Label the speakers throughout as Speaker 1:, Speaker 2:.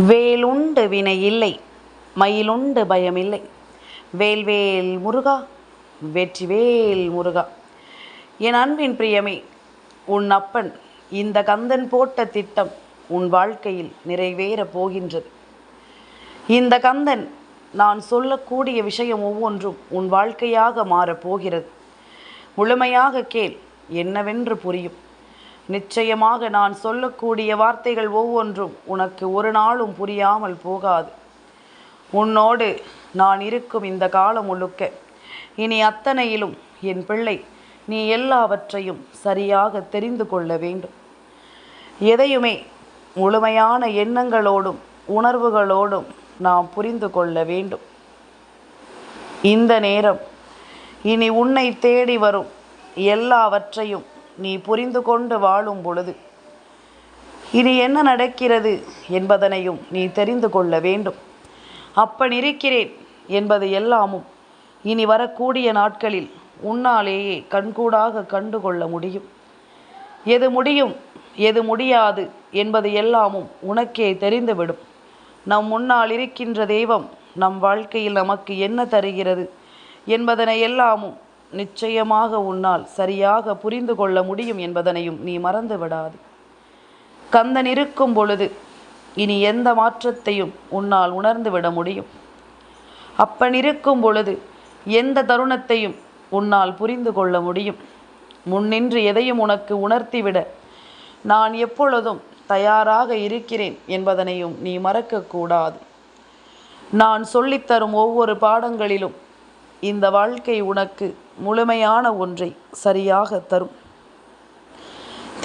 Speaker 1: வேலுண்டு வினை இல்லை, மயிலுண்டு பயமில்லை. வேல்வேல் முருகா, வெற்றிவேல் முருகா. என் அன்பின் பிரியமே, உன் அப்பன் இந்த கந்தன் போட்ட திட்டம் உன் வாழ்க்கையில் நிறைவேறப் போகின்றது. இந்த கந்தன் நான் சொல்லக்கூடிய விஷயம் ஒவ்வொன்றும் உன் வாழ்க்கையாக மாறப்போகிறது. முழுமையாக கேள், என்னவென்று புரியும். நிச்சயமாக நான் சொல்லக்கூடிய வார்த்தைகள் ஒவ்வொன்றும் உனக்கு ஒரு நாளும் புரியாமல் போகாது. உன்னோடு நான் இருக்கும் இந்த காலம் முழுக்க இனி அத்தனையிலும் என் பிள்ளை, நீ எல்லாவற்றையும் சரியாக தெரிந்து கொள்ள வேண்டும். எதையுமே முழுமையான எண்ணங்களோடும் உணர்வுகளோடும் நாம் புரிந்து கொள்ள வேண்டும். இந்த நேரம் இனி உன்னை தேடி வரும் எல்லாவற்றையும் நீ புரிந்து கொண்டு வாழும் பொழுது இனி என்ன நடக்கிறது என்பதனையும் நீ தெரிந்து கொள்ள வேண்டும். அப்பன் இருக்கிறேன் என்பது எல்லாமும் இனி வரக்கூடிய நாட்களில் உன்னாலேயே கண்கூடாக கண்டு கொள்ள முடியும். எது முடியும் எது முடியாது என்பது எல்லாமும் உனக்கே தெரிந்துவிடும். நம் முன்னால் இருக்கின்ற தெய்வம் நம் வாழ்க்கையில் நமக்கு என்ன தருகிறது என்பதனை எல்லாமும் நிச்சயமாக உன்னால் சரியாக புரிந்து கொள்ள முடியும் என்பதனையும் நீ மறந்து விடாது. கந்தன் இருக்கும் பொழுது இனி எந்த மாற்றத்தையும் உன்னால் உணர்ந்து விட முடியும். அப்பன் இருக்கும் பொழுது எந்த தருணத்தையும் உன்னால் புரிந்து கொள்ள முடியும். முன்னின்று எதையும் உனக்கு உணர்த்திவிட நான் எப்பொழுதும் தயாராக இருக்கிறேன் என்பதனையும் நீ மறக்கக்கூடாது. நான் சொல்லித்தரும் ஒவ்வொரு பாடங்களிலும் இந்த வாழ்க்கை உனக்கு முழுமையான ஒன்றை சரியாக தரும்.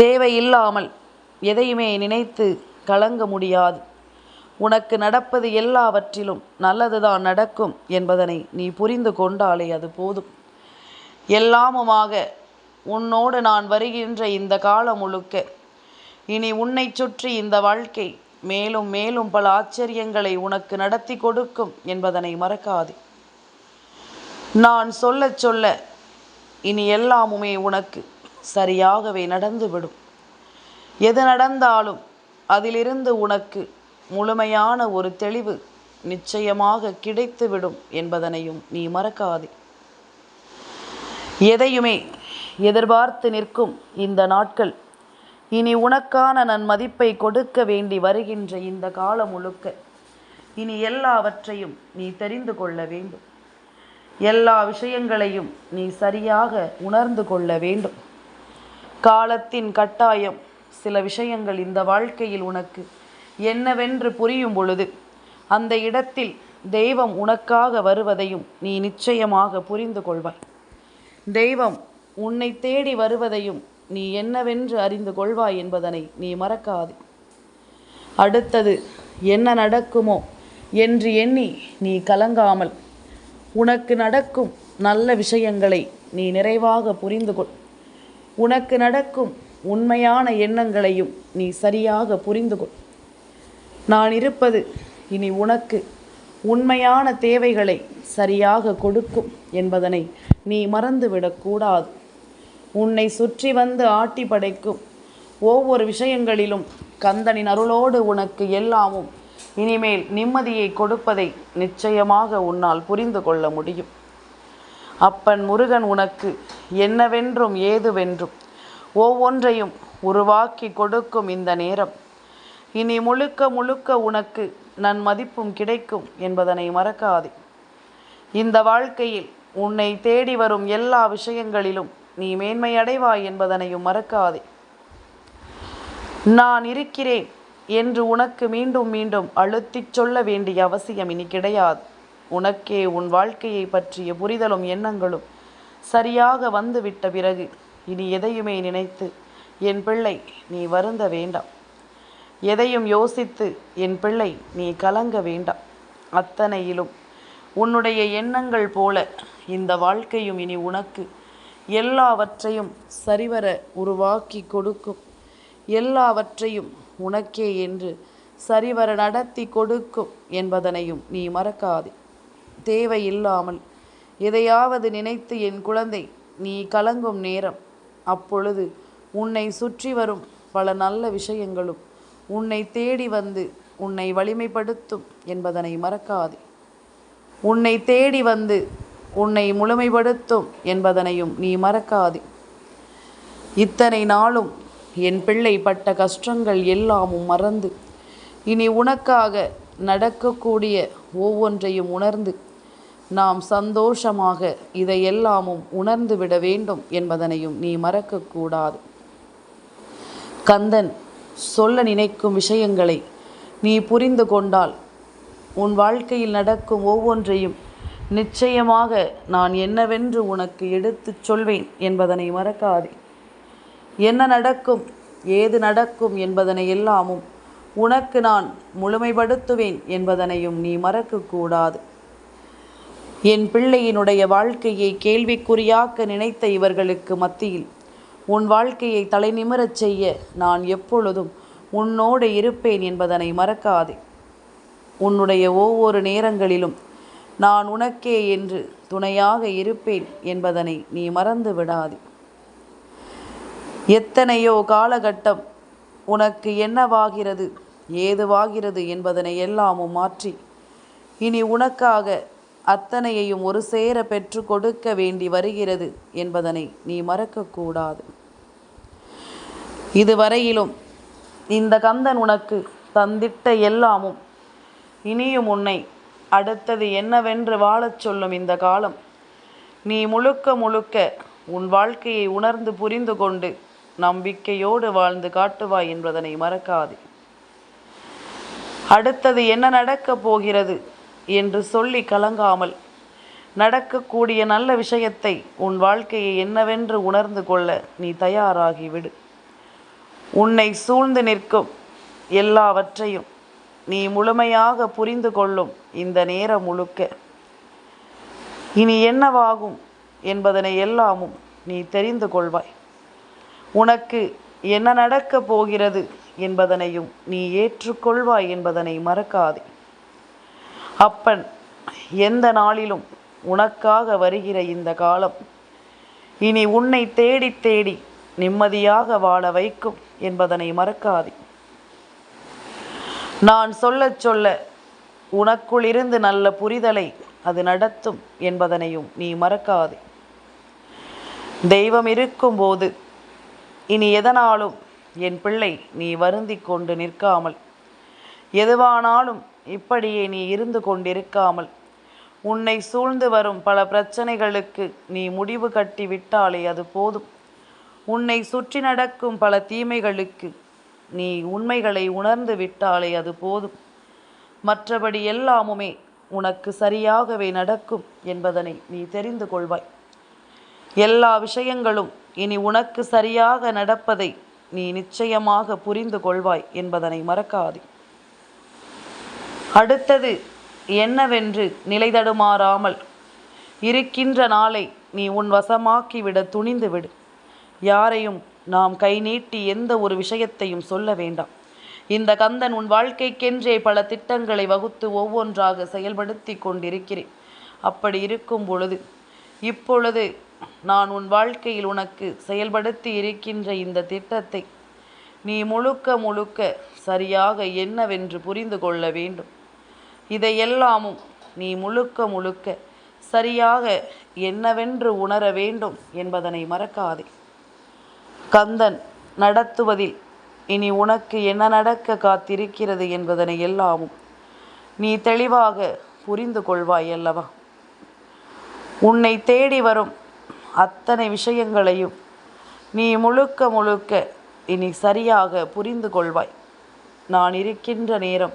Speaker 1: தேவையில்லாமல் எதையுமே நினைத்து கலங்க முடியாது. உனக்கு நடப்பது எல்லாவற்றிலும் நல்லதுதான் நடக்கும் என்பதனை நீ புரிந்து கொண்டாலே அது போதும். எல்லாமுமாக உன்னோடு நான் வருகின்ற இந்த காலம் முழுக்க இனி உன்னை சுற்றி இந்த வாழ்க்கை மேலும் மேலும் பல ஆச்சரியங்களை உனக்கு நடத்தி கொடுக்கும் என்பதனை மறக்காதே. நான் சொல்ல சொல்ல இனி எல்லாமுமே உனக்கு சரியாகவே நடந்துவிடும். எது நடந்தாலும் அதிலிருந்து உனக்கு முழுமையான ஒரு தெளிவு நிச்சயமாக கிடைத்துவிடும் என்பதனையும் நீ மறக்காதே. எதையுமே எதிர்பார்த்து நிற்கும் இந்த நாட்கள் இனி உனக்கான நன் மதிப்பை கொடுக்க வேண்டி வருகின்ற இந்த காலம் முழுக்க இனி எல்லாவற்றையும் நீ தெரிந்து கொள்ள வேண்டும். எல்லா விஷயங்களையும் நீ சரியாக உணர்ந்து கொள்ள வேண்டும். காலத்தின் கட்டாயம் சில விஷயங்கள் இந்த வாழ்க்கையில் உனக்கு என்னவென்று புரியும் பொழுது அந்த இடத்தில் தெய்வம் உனக்காக வருவதையும் நீ நிச்சயமாக புரிந்து கொள்வாய். தெய்வம் உன்னை தேடி வருவதையும் நீ என்னவென்று அறிந்து கொள்வாய் என்பதனை நீ மறக்காதே. அடுத்தது என்ன நடக்குமோ என்று எண்ணி நீ கலங்காமல் உனக்கு நடக்கும் நல்ல விஷயங்களை நீ நிறைவாக புரிந்து கொள். உனக்கு நடக்கும் உண்மையான எண்ணங்களையும் நீ சரியாக புரிந்து கொள். நான் இருப்பது இனி உனக்கு உண்மையான தேவைகளை சரியாக கொடுக்கும் என்பதனை நீ மறந்துவிடக்கூடாது. உன்னை சுற்றி வந்து ஆட்டி படைக்கும் ஒவ்வொரு விஷயங்களிலும் கந்தனின் அருளோடு உனக்கு எல்லாமும் இனிமேல் நிம்மதியை கொடுப்பதை நிச்சயமாக உன்னால் புரிந்து கொள்ள முடியும். அப்பன் முருகன் உனக்கு என்னவென்றும் ஏதுவென்றும் ஒவ்வொன்றையும் உருவாக்கி கொடுக்கும் இந்த நேரம் இனி முழுக்க முழுக்க உனக்கு நன் மதிப்பும் கிடைக்கும் என்பதனை மறக்காதே. இந்த வாழ்க்கையில் உன்னை தேடி வரும் எல்லா விஷயங்களிலும் நீ மேன்மை அடைவாய் என்பதனையும் மறக்காதே. நான் இருக்கிறேன் என்று உனக்கு மீண்டும் மீண்டும் அழுத்திச் சொல்ல வேண்டிய அவசியம் இனி கிடையாது. உனக்கே உன் வாழ்க்கையை பற்றிய புரிதலும் எண்ணங்களும் சரியாக வந்துவிட்ட பிறகு இனி எதையுமே நினைத்து என் பிள்ளை நீ வருந்த வேண்டாம். எதையும் யோசித்து என் பிள்ளை நீ கலங்க வேண்டாம். அத்தனையிலும் உன்னுடைய எண்ணங்கள் போல இந்த வாழ்க்கையும் இனி உனக்கு எல்லாவற்றையும் சரிவர உருவாக்கி கொடுக்கும். எல்லாவற்றையும் உனக்கே என்று சரிவர நடத்தி கொடுக்கும் என்பதனையும் நீ மறக்காதே. தேவையில்லாமல் எதையாவது நினைத்து என் குழந்தை நீ கலங்கும் நேரம் அப்பொழுது உன்னை சுற்றி வரும் பல நல்ல விஷயங்களும் உன்னை தேடி வந்து உன்னை வலிமைப்படுத்தும் என்பதனை மறக்காதே. உன்னை தேடி வந்து உன்னை முழுமைப்படுத்தும் என்பதனையும் நீ மறக்காதே. இத்தனை நாளும் என் பிள்ளை பட்ட கஷ்டங்கள் எல்லாமும் மறந்து இனி உனக்காக நடக்கக்கூடிய ஒவ்வொன்றையும் உணர்ந்து நாம் சந்தோஷமாக இதையெல்லாமும் உணர்ந்து விட வேண்டும் என்பதனையும் நீ மறக்கக்கூடாது. கந்தன் சொல்ல நினைக்கும் விஷயங்களை நீ புரிந்து கொண்டால் உன் வாழ்க்கையில் நடக்கும் ஒவ்வொன்றையும் நிச்சயமாக நான் என்னவென்று உனக்கு எடுத்துச் சொல்வேன் என்பதனை மறக்காதே. என்ன நடக்கும், ஏது நடக்கும் என்பதனை எல்லாமும் உனக்கு நான் முழுமைப்படுத்துவேன் என்பதனையும் நீ மறக்கக்கூடாது. என் பிள்ளையினுடைய வாழ்க்கையை கேள்விக்குறியாக்க நினைத்த இவர்களுக்கு மத்தியில் உன் வாழ்க்கையை தலைநிமிரச் செய்ய நான் எப்பொழுதும் உன்னோடு இருப்பேன் என்பதனை மறக்காதே. உன்னுடைய ஒவ்வொரு நேரங்களிலும் நான் உனக்கே என்று துணையாக இருப்பேன் என்பதனை நீ மறந்து விடாதே. எத்தனையோ காலகட்டம் உனக்கு என்னவாகிறது, ஏதுவாகிறது என்பதனை எல்லாமும் மாற்றி இனி உனக்காக அத்தனையையும் ஒரு சேர பெற்று கொடுக்க வேண்டி வருகிறது என்பதனை நீ மறக்கக்கூடாது. இதுவரையிலும் இந்த கந்தன் உனக்கு தந்திட்ட எல்லாமும் இனியும் உன்னை அடுத்தது என்னவென்று வாழச் சொல்லும் இந்த காலம் நீ முழுக்க முழுக்க உன் வாழ்க்கையை உணர்ந்து புரிந்து கொண்டு நம்பிக்கையோடு வாழ்ந்து காட்டுவாய் என்பதனை மறக்காதே. அடுத்தது என்ன நடக்கப் போகிறது என்று சொல்லி கலங்காமல் நடக்கக்கூடிய நல்ல விஷயத்தை உன் வாழ்க்கையை என்னவென்று உணர்ந்து கொள்ள நீ தயாராகிவிடு. உன்னை சூழ்ந்து நிற்கும் எல்லாவற்றையும் நீ முழுமையாக புரிந்து கொள்ளும் இந்த நேரம் முழுக்க இனி என்னவாகும் என்பதனை எல்லாமும் நீ தெரிந்து கொள்வாய். உனக்கு என்ன நடக்கப் போகிறது என்பதனையும் நீ ஏற்றுக்கொள்வாய் என்பதனை மறக்காதே. அப்பன் எந்த நாளிலும் உனக்காக வருகிற இந்த காலம் இனி உன்னை தேடி தேடி நிம்மதியாக வாழ வைக்கும் என்பதனை மறக்காதே. நான் சொல்ல சொல்ல உனக்குள்ளிருந்து நல்ல புரிதலை அது நடத்தும் என்பதனையும் நீ மறக்காதே. தெய்வம் இருக்கும்போது இனி எதனாலும் என் பிள்ளை நீ வருந்தி கொண்டு நிற்காமல், எதுவானாலும் இப்படியே நீ இருந்து கொண்டிருக்காமல், உன்னை சூழ்ந்து வரும் பல பிரச்சனைகளுக்கு நீ முடிவு கட்டி விட்டாலே அது போதும். உன்னை சுற்றி நடக்கும் பல தீமைகளுக்கு நீ உண்மைகளை உணர்ந்து விட்டாலே அது போதும். மற்றபடி எல்லாமுமே உனக்கு சரியாகவே நடக்கும் என்பதனை நீ தெரிந்து கொள்வாய். எல்லா விஷயங்களும் இனி உனக்கு சரியாக நடப்பதை நீ நிச்சயமாக புரிந்து கொள்வாய் என்பதனை மறக்காதே. அடுத்தது என்னவென்று நிலைதடுமாறாமல் இருக்கின்ற நாளை நீ உன் வசமாக்கிவிட துணிந்து விடு. யாரையும் நாம் கை நீட்டி எந்த ஒரு விஷயத்தையும் சொல்ல வேண்டாம். இந்த கந்தன் உன் வாழ்க்கைக்கென்றே பல திட்டங்களை வகுத்து ஒவ்வொன்றாக செயல்படுத்தி கொண்டிருக்கிறேன். அப்படி இருக்கும் பொழுது இப்பொழுது நான் உன் வாழ்க்கையில் உனக்கு செயல்படுத்தி இருக்கின்ற இந்த திட்டத்தை நீ முழுக்க முழுக்க சரியாக என்னவென்று புரிந்து கொள்ள வேண்டும். இதையெல்லாமும் நீ முழுக்க முழுக்க சரியாக என்னவென்று உணர வேண்டும் என்பதனை மறக்காதே. கந்தன் நடத்துவதில் இனி உனக்கு என்ன நடக்க காத்திருக்கிறது என்பதனை எல்லாமும் நீ தெளிவாக புரிந்து கொள்வாய் அல்லவா? உன்னை தேடி வரும் அத்தனை விஷயங்களையும் நீ முழுக்க முழுக்க இனி சரியாக புரிந்து கொள்வாய். நான் இருக்கின்ற நேரம்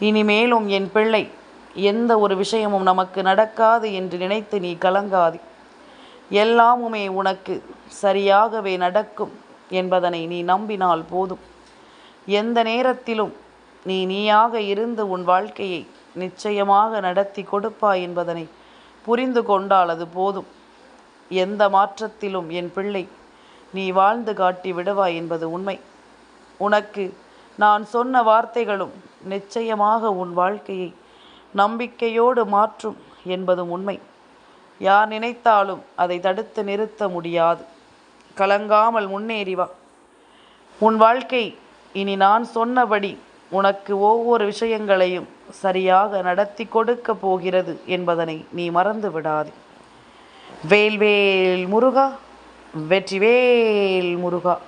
Speaker 1: இனிமேலும் என் பிள்ளை எந்த ஒரு விஷயமும் நமக்கு நடக்காது என்று நினைத்து நீ கலங்காதே. எல்லாமுமே உனக்கு சரியாகவே நடக்கும் என்பதனை நீ நம்பினால் போதும். எந்த நேரத்திலும் நீயாக இருந்து உன் வாழ்க்கையை நிச்சயமாக நடத்தி கொடுப்பாய் என்பதனை புரிந்து கொண்டால் அது போதும். எந்த மாற்றத்திலும் என் பிள்ளை நீ வாழ்ந்து காட்டி விடுவாய் என்பது உண்மை. உனக்கு நான் சொன்ன வார்த்தைகளும் நிச்சயமாக உன் வாழ்க்கையை நம்பிக்கையோடு மாற்றும் என்பதும் உண்மை. யார் நினைத்தாலும் அதை தடுத்து நிறுத்த முடியாது. கலங்காமல் முன்னேறி வா. உன் வாழ்க்கை இனி நான் சொன்னபடி உனக்கு ஒவ்வொரு விஷயங்களையும் சரியாக நடத்தி கொடுக்க போகிறது என்பதனை நீ மறந்து விடாதே. வேல்வேல் முருகா, வெற்றிவேல் முருகா.